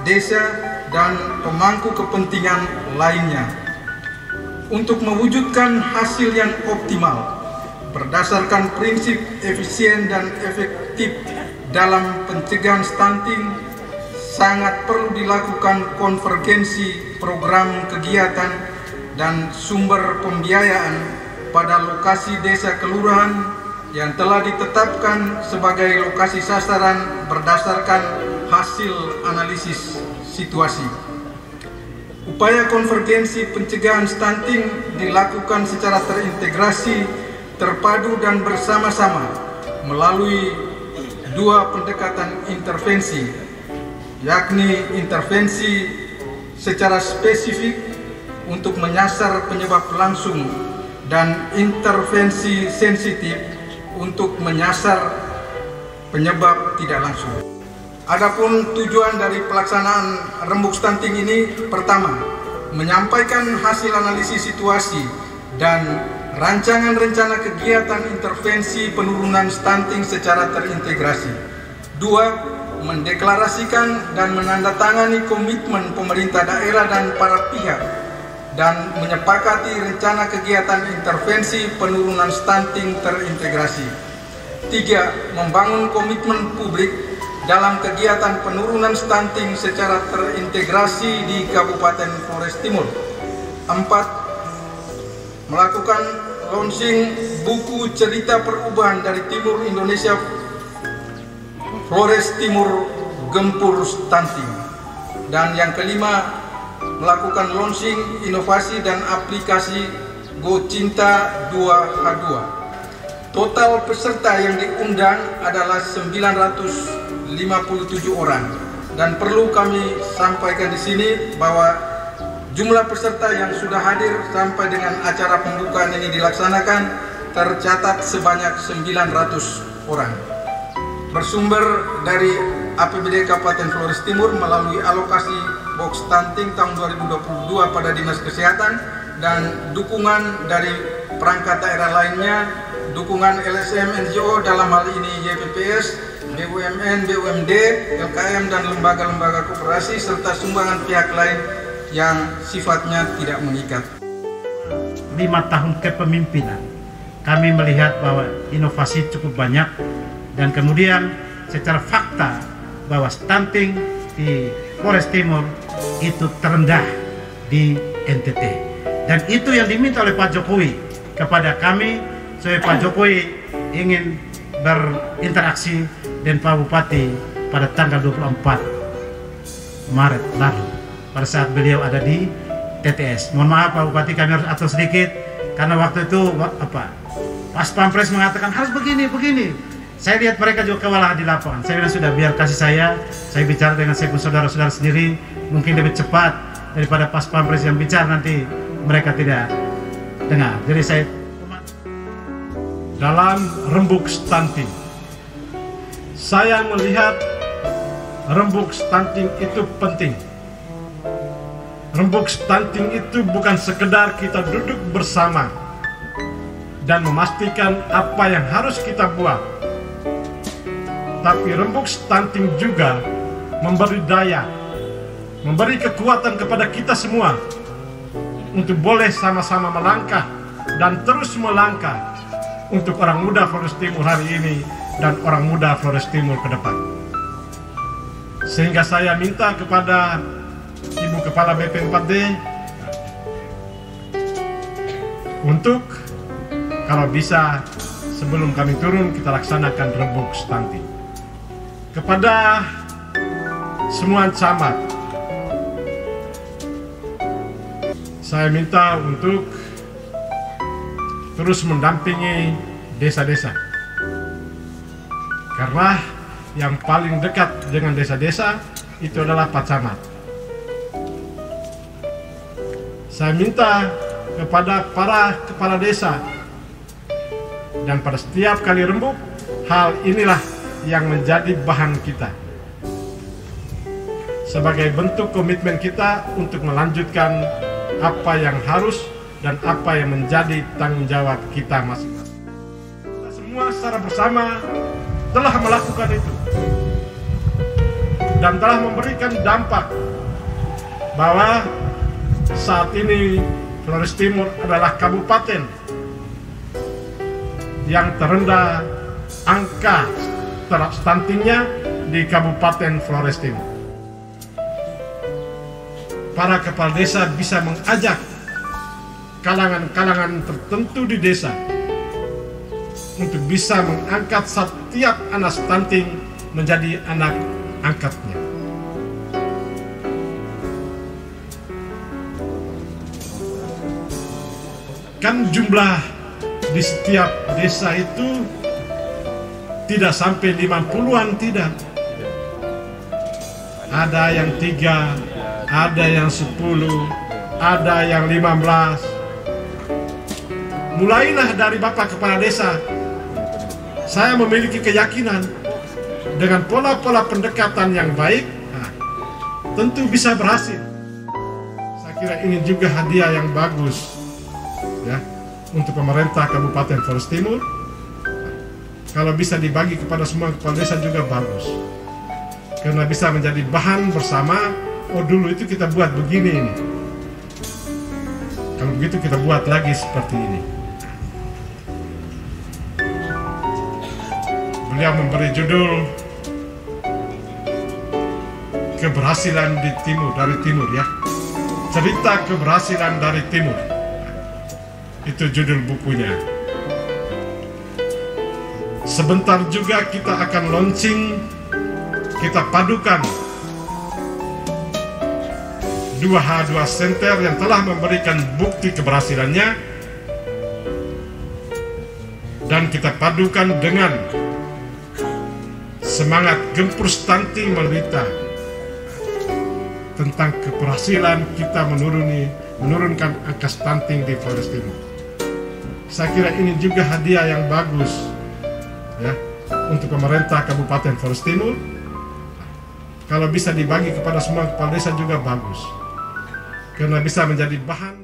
desa, dan pemangku kepentingan lainnya. Untuk mewujudkan hasil yang optimal, berdasarkan prinsip efisien dan efektif dalam pencegahan stunting, sangat perlu dilakukan konvergensi program kegiatan dan sumber pembiayaan pada lokasi desa kelurahan yang telah ditetapkan sebagai lokasi sasaran berdasarkan hasil analisis situasi. Upaya konvergensi pencegahan stunting dilakukan secara terintegrasi, terpadu dan bersama-sama melalui dua pendekatan intervensi, yakni intervensi secara spesifik untuk menyasar penyebab langsung dan intervensi sensitif untuk menyasar penyebab tidak langsung. Adapun tujuan dari pelaksanaan rembuk stunting ini, pertama, menyampaikan hasil analisis situasi dan rancangan rencana kegiatan intervensi penurunan stunting secara terintegrasi. Dua, mendeklarasikan dan menandatangani komitmen pemerintah daerah dan para pihak dan menyepakati rencana kegiatan intervensi penurunan stunting terintegrasi. Tiga, membangun komitmen publik dalam kegiatan penurunan stunting secara terintegrasi di Kabupaten Flores Timur. Empat, melakukan launching buku cerita perubahan dari Timur Indonesia Flores Timur Gempur Stunting. Dan yang kelima, melakukan launching inovasi dan aplikasi GoCinta 2H2. Total peserta yang diundang adalah 957 orang. Dan perlu kami sampaikan di sini bahwa jumlah peserta yang sudah hadir sampai dengan acara pembukaan ini dilaksanakan tercatat sebanyak 900 orang. Bersumber dari APBD Kabupaten Flores Timur melalui alokasi box stunting tahun 2022 pada Dinas Kesehatan dan dukungan dari perangkat daerah lainnya, dukungan LSM NGO dalam hal ini YPPS, BUMN, BUMD, LKM dan lembaga-lembaga koperasi serta sumbangan pihak lain yang sifatnya tidak mengikat. 5 tahun kepemimpinan, kami melihat bahwa inovasi cukup banyak dan kemudian secara fakta bahwa stunting di Flores Timur itu terendah di NTT. Dan itu yang diminta oleh Pak Jokowi kepada kami, supaya Pak Jokowi ingin berinteraksi dengan Pak Bupati pada tanggal 24 Maret lalu, pada saat beliau ada di TTS. Mohon maaf Pak Bupati, kami harus atur sedikit karena waktu itu Pas Pampres mengatakan harus begini. Saya lihat mereka juga kewalahan di lapangan. Saya bilang sudah, biar kasih saya bicara dengan saya pun saudara-saudara sendiri, mungkin lebih cepat daripada Pas Pampres yang bicara nanti mereka tidak dengar. Jadi saya dalam rembuk stunting, saya melihat rembuk stunting itu penting. Rembuk stunting itu bukan sekedar kita duduk bersama dan memastikan apa yang harus kita buat, tapi rembuk stunting juga memberi daya, memberi kekuatan kepada kita semua untuk boleh sama-sama melangkah dan terus melangkah untuk orang muda Flores Timur hari ini dan orang muda Flores Timur ke depan. Sehingga saya minta kepada Ibu Kepala BP4D untuk kalau bisa sebelum kami turun kita laksanakan rembuk stunting. Kepada semua camat, saya minta untuk terus mendampingi desa-desa, karena yang paling dekat dengan desa-desa itu adalah Pak Camat. Saya minta kepada para kepala desa, dan pada setiap kali rembuk, hal inilah yang menjadi bahan kita sebagai bentuk komitmen kita untuk melanjutkan apa yang harus dan apa yang menjadi tanggung jawab kita masing-masing. Kita semua secara bersama telah melakukan itu. dan telah memberikan dampak bahwa saat ini Flores Timur adalah kabupaten yang terendah angka stuntingnya di Kabupaten Flores Timur. Para kepala desa bisa mengajak kalangan-kalangan tertentu di desa untuk bisa mengangkat setiap anak stunting menjadi anak angkatnya. Kan jumlah di setiap desa itu tidak sampai 50-an, tidak. Ada yang 3, ada yang 10, ada yang 15. Mulailah dari Bapak Kepala Desa. Saya memiliki keyakinan dengan pola-pola pendekatan yang baik, tentu bisa berhasil. Saya kira ini juga hadiah yang bagus ya untuk pemerintah Kabupaten Flores Timur. Kalau bisa dibagi kepada semua kepala desa juga bagus, karena bisa menjadi bahan bersama. Oh, dulu itu kita buat begini ini, kalau begitu kita buat lagi seperti ini. Beliau memberi judul Keberhasilan di Timur, dari Timur ya, cerita keberhasilan dari Timur. Itu judul bukunya. Sebentar juga kita akan launching, kita padukan 2H2 Center yang telah memberikan bukti keberhasilannya, dan kita padukan dengan semangat gempur stunting menderita, tentang keberhasilan kita menurunkan angka stunting di Flores Timur. Saya kira ini juga hadiah yang bagus ya untuk pemerintah Kabupaten Flores Timur. Kalau bisa dibagi kepada semua kepala desa juga bagus, karena bisa menjadi bahan